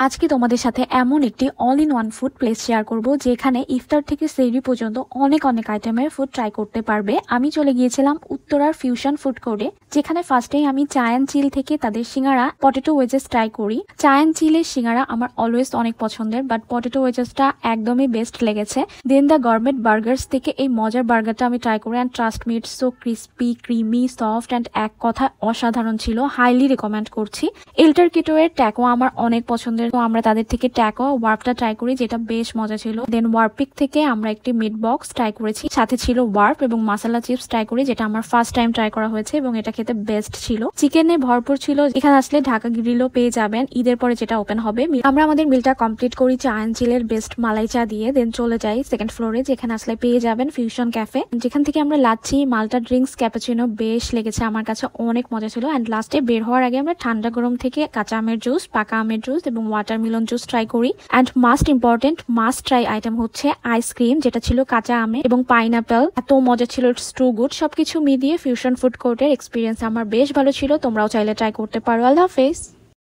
আজকে তোমাদের সাথে এমন একটি all in one food place share করব যেখানে ইফতার থেকে সেহরি পর্যন্ত অনেক আইটেমের ফুড ট্রাই করতে পারবে। আমি চলে গিয়েছিলাম উত্তরার ফিউশন ফুড কোর্টে, যেখানে ফার্স্টেই আমি চা এন্ড চিল থেকে তাদের সিঙ্গারা পটেটো ওয়েজেস ট্রাই করি। চা এন্ড চিলের সিঙ্গারা আমার অলওয়েজ অনেক পছন্দের, বাট পটেটো ওয়েজেসটা একদমই বেস্ট লেগেছে। দেন দ্য গভর্নমেন্ট বার্গার্স থেকে এই মজার বার্গারটা আমি ট্রাই করি and trust me it's so crispy, creamy, soft and এক কথা অসাধারণ ছিল। হাইলি রেকমেন্ড করছি। এল্টার কিটো এর ট্যাকো আমার অনেক পছন্দের, তো আমরা তাদের থেকে ট্যাকো ওয়ার্পটা ট্রাই করি, যেটা বেশ মজা ছিল। দেন ওয়ার্পিক থেকে আমরা একটি মিট বক্স ট্রাই করেছি, সাথে ছিল ওয়ার্প এবং মশলা চিপস ট্রাই করি, যেটা আমার ফার্স্ট টাইম ট্রাই করা হয়েছে এবং এটা খেতে বেস্ট ছিল। চিকেনে ভরপুর ছিল। এখানে আসলে ঢাকা গ্রিলও পেয়ে যাবেন, ঈদের পরে যেটা ওপেন হবে। আমরা আমাদের মিলটা কমপ্লিট করি চা এন্ড চিলের বেস্ট মালাই চা দিয়ে। দেন চলে যাই সেকেন্ড ফ্লোরে, যেখানে আসলে পেয়ে যাবেন ফিউশন ক্যাফে, যেখান থেকে আমরা লাচ্ছি, মাল্টা ড্রিঙ্কস, ক্যাপাচিনো বেশ লেগেছে আমার কাছে, অনেক মজা ছিল। অ্যান্ড লাস্টে বের হওয়ার আগে আমরা ঠান্ডা গরম থেকে কাঁচা আমের জুস, পাকা আমের জুস এবং ওয়াটারমেলন জুস ট্রাই করি। And must important must try item হচ্ছে আইসক্রিম, যেটা ছিল কাঁচা আমে এবং পাইনাপেল। এত মজা ছিল, ইটস টু গুড। সবকিছু মিলিয়ে ফিউশন ফুড কোর্টের এক্সপিরিয়েন্স আমার বেশ ভালো ছিল। তোমরাও চাইলে ট্রাই করতে পারো। আল্লাহ হাফেজ।